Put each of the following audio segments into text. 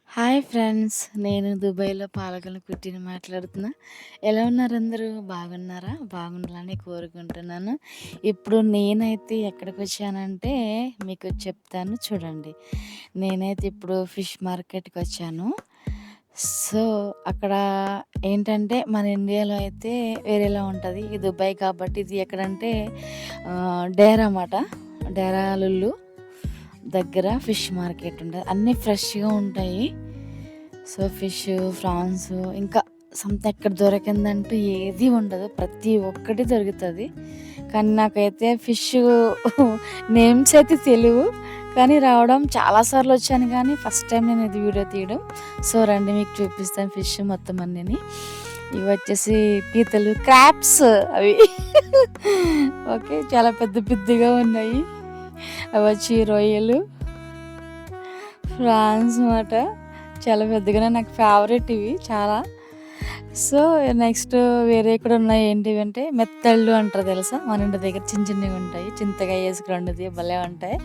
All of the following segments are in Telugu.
Hi friends. నేను దుబాయ్‌లో పాలకొల్లు కుట్టిని మాట్లాడుతున్నా. ఎలా ఉన్నారు అందరూ? బాగున్నారా? బాగుండాలని కోరుకుంటున్నాను. ఇప్పుడు నేనైతే ఎక్కడికొచ్చానంటే మీకు చెప్తాను చూడండి. నేనైతే ఇప్పుడు ఫిష్ మార్కెట్‌కొచ్చాను. సో, అక్కడ ఏంటంటే మన ఇండియాలో అయితే వేరేలా ఉంటది. ఇది దుబాయ్ కాబట్టి ఇది ఎక్కడంటే డేరా మాట. డేరా లులు దగ్గర ఫిష్ మార్కెట్ ఉంటది. అన్నీ ఫ్రెష్‌గా ఉంటాయి. సో, ఫిష్, ఫ్రాన్స్ ఇంకా ఎక్కడ దొరకందంటూ ఏది ఉండదు. ప్రతి ఒక్కటి దొరుకుతది. కానీ నాకైతే ఫిష్ నేమ్స్ అయితే తెలీవు. కానీ రావడం చాలా సార్లు వచ్చాను గానీ ఫస్ట్ టైం నేను ఇది వీడియో తీయడం. సో, రండి మీకు చూపిస్తాను ఫిష్ మొత్తం అన్నీని. ఇవొచ్చేసి పీతలు, క్రాబ్స్ అవి. ఓకే. చాలా పెద్ద పెద్దగా ఉన్నాయి. అవొచ్చి రొయ్యలు, ఫ్రాన్స్ మాట. చాలా పెద్దగానే నాకు ఫేవరెట్ ఇవి చాలా. సో, నెక్స్ట్ వేరే కూడా ఉన్నాయి. ఏంటివంటే మెత్తళ్ళు అంటారు తెలుసా? మన ఇంటి దగ్గర చిన్న చిన్నవి ఉంటాయి. చింతకాయ ఏసుకొని వండితే భలే ఉంటాయి.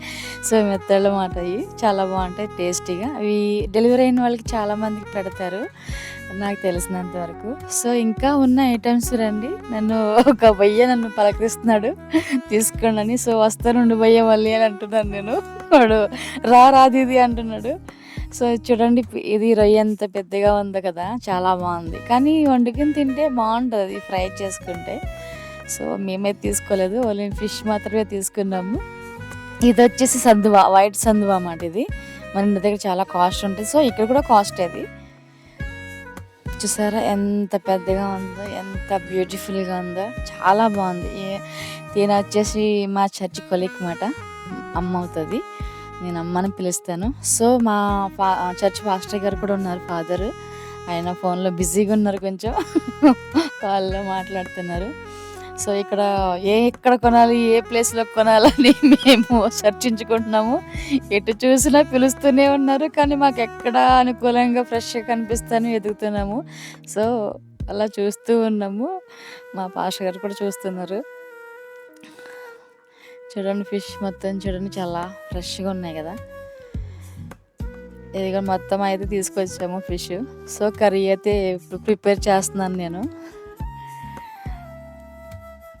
సో, మెత్తళ్ళు మాట ఇయి. చాలా బావుంటాయి టేస్టీగా. అవి డెలివరీ అయిన వాళ్ళకి చాలా మందికి పెడతారు. నాకు తెలిసినంత వరకు. సో, ఇంకా ఉన్న ఐటెమ్స్ రండి. ఒక భయ్య నన్ను పలకరిస్తున్నాడు తీసుకోండని. సో, వస్తానుండు భయ్య మళ్ళీ అని అంటున్నాను నేను. వాడు రా దీది అంటున్నాడు. సో, చూడండి ఇది రొయ్య ఎంత పెద్దగా ఉందో కదా! చాలా బావుంది. కానీ వండుకొని తింటే బావుంటది ఫ్రై చేసుకుంటే. సో, మేమైతే తీసుకోలేదు. ఓన్లీ ఫిష్ మాత్రమే తీసుకున్నాము. ఇదొచ్చేసి సందువా, వైట్ సందువా మాట ఇది. మన ఇంటి దగ్గర చాలా కాస్ట్ ఉంటది. సో, ఇక్కడ కూడా కాస్టే అది. చూసారా ఎంత పెద్దగా ఉందో, ఎంత బ్యూటిఫుల్‌గా ఉందో. చాలా బావుంది. తినొచ్చేసి మా చర్చ్ కొలీగ్ మాట. అమ్మ అవుతది. నేను అమ్మని పిలుస్తాను. సో, మా చర్చ్ పాస్టర్ గారు కూడా ఉన్నారు ఫాదరు. ఆయన ఫోన్‌లో బిజీగా ఉన్నారు కొంచెం. కాల్‌లో మాట్లాడుతున్నారు. సో, ఎక్కడ కొనాలి, ఏ ప్లేస్‌లో కొనాలని మేము చర్చించుకుంటున్నాము. ఎటు చూసినా పిలుస్తూనే ఉన్నారు. కానీ మాకెక్కడ అనుకూలంగా ఫ్రెష్‌గా కనిపిస్తాయని వెతుకుతున్నాము. సో, అలా చూస్తూ ఉన్నాము. మా పాస్టర్ గారు కూడా చూస్తున్నారు. చూడండి ఫిష్ మొత్తం చూడండి చాలా ఫ్రెష్‌గా ఉన్నాయి కదా! ఇదిగో మొత్తం అయితే తీసుకొచ్చాము ఫిష్. సో, కర్రీ అయితే ఇప్పుడు ప్రిపేర్ చేస్తున్నాను నేను.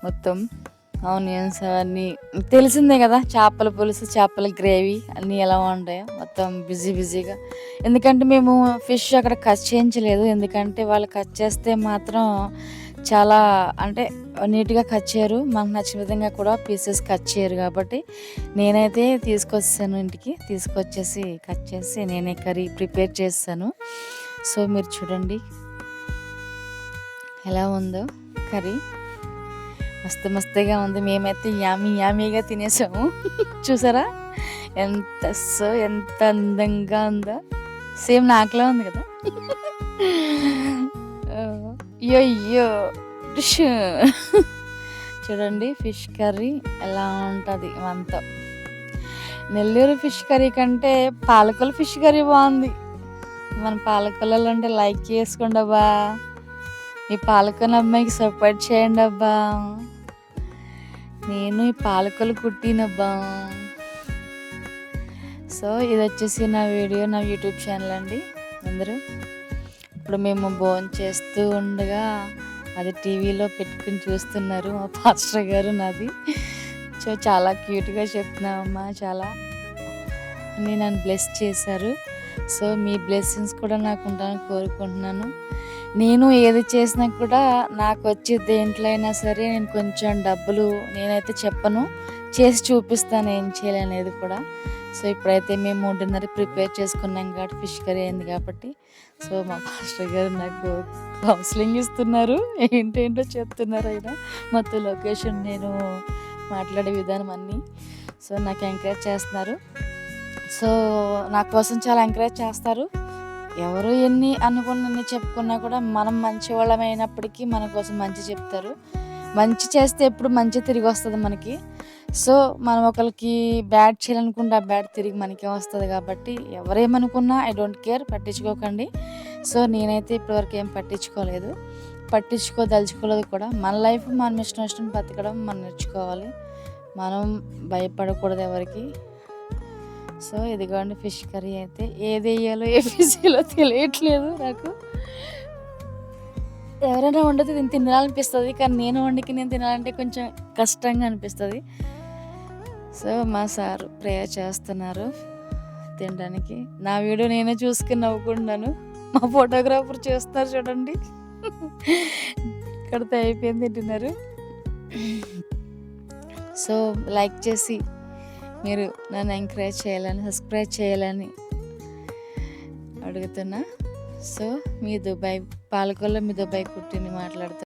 మొత్తం ఆనియన్స్ అవన్నీ తెలిసిందే కదా! చేపల పులుసు, చేపల గ్రేవీ అన్నీ ఎలా ఉంటాయో మొత్తం బిజీగా. ఎందుకంటే మేము ఫిష్ అక్కడ కట్ చేయించలేదు. ఎందుకంటే వాళ్ళు కట్ చేస్తే మాత్రం చాలా అంటే నీట్‌గా కట్ చేయరు. మనకు నచ్చిన విధంగా కూడా పీసెస్ కట్ చేయరు కాబట్టి నేనైతే తీసుకొచ్చేసాను ఇంటికి. తీసుకొచ్చేసి కట్ చేసి నేనే కర్రీ ప్రిపేర్ చేసేసాను. సో, మీరు చూడండి ఎలా ఉందో కర్రీ. మస్తుగా ఉంది. మేమైతే యామ్మీగా తినేసాము. చూసారా? ఎంత అందంగా ఉందో. సేమ్ నాకులా ఉంది కదా! అయ్యయ్యో! డిష్ చూడండి ఫిష్ కర్రీ ఎలా ఉంటది మనతో. నెల్లూరు ఫిష్ కర్రీ కంటే పాలకొల్లు ఫిష్ కర్రీ బావుంది. మన పాలకొల్లోళ్ళు అంటే లైక్ చేసుకోండబ్బా! ఈ పాలకొల్లు అమ్మాయికి సపోర్ట్ చేయండబ్బా! నేను ఈ పాలకొల్లు కుట్టినబ్బా! సో, ఇదొచ్చేసి నా యూట్యూబ్ ఛానల్ అండి అందరూ. ఇప్పుడు మేము భోంచేస్తూ ఉండగా అది టీవీలో పెట్టుకొని చూస్తున్నారు మా పాస్టర్ గారు నాది. సో, చాలా క్యూట్‌గా చెప్తున్నావమ్మా చాలా అని నన్ను బ్లెస్ చేశారు. సో, మీ బ్లెస్సింగ్స్ కూడా నాకు ఉండాలని కోరుకుంటున్నాను. నేను ఏది చేసినా కూడా నాకొచ్చే దేంట్లో అయినా సరే నేను కొంచెం డబ్బులు నేనైతే చెప్పను. చేసి చూపిస్తాను ఏం చేయాలనేది కూడా. సో, ఇప్పుడైతే మేము 3:30కి ప్రిపేర్ చేసుకున్నాం కాబట్టి ఫిష్ కర్రీ అయింది కాబట్టి. సో, మా పాస్టర్ గారు నాకు కౌన్సిలింగ్ ఇస్తున్నారు. ఏంటేంటో చెప్తున్నారు ఆయన. మొత్తం లొకేషన్ నేను మాట్లాడే విధానం అన్నీ. సో, నాకు ఎంకరేజ్ చేస్తున్నారు. సో, నా కోసం చాలా ఎంకరేజ్ చేస్తారు. ఎవరు ఎన్ని అనుకున్నన్ని చెప్పుకున్నా కూడా మనం మంచివాళ్ళమైనప్పటికీ మన కోసం మంచి చెప్తారు. మంచి చేస్తే ఎప్పుడు మంచి తిరిగొస్తది మనకి. సో, మనం ఒకళ్ళకి బ్యాడ్ చేయాలనుకుంటే ఆ బ్యాడ్ తిరిగి మనకే వస్తది కాబట్టి ఎవరేమనుకున్నా ఐ డోంట్ కేర్ పట్టించుకోకండి. సో, నేనైతే ఇప్పటివరకు ఏం పట్టించుకోలేదు. పట్టించుకోదలుచుకోలేదు కూడా. మన లైఫ్ మనం ఇష్టం బతకడం మనం నేర్చుకోవాలి. మనం భయపడకూడదు ఎవరికీ. సో ఇదిగోండి ఫిష్ కర్రీ అయితే ఏది వేయాలో ఏ ఫిషియలో తెలియట్లేదు నాకు. ఎవరైనా వండితే నేను తినాలనిపిస్తుంది, కానీ నేను తినాలంటే కొంచెం కష్టంగా అనిపిస్తుంది. సో మా సారు ప్రేయర్ చేస్తున్నారు తినడానికి. నా వీడియో నేనే చూసుకుని నవ్వుకుంటున్నాను. మా ఫోటోగ్రాఫర్ చేస్తున్నారు చూడండి. ఇక్కడితో అయిపోయింది డిన్నర్. సో లైక్ చేసి మీరు నన్ను ఎంకరేజ్ చేయాలని, సబ్స్క్రైబ్ చేయాలని అడుగుతున్నా. సో మీ దుబాయ్ పాలకొల్లో మీ దుబాయ్ కుట్టిని మాట్లాడుతున్నా.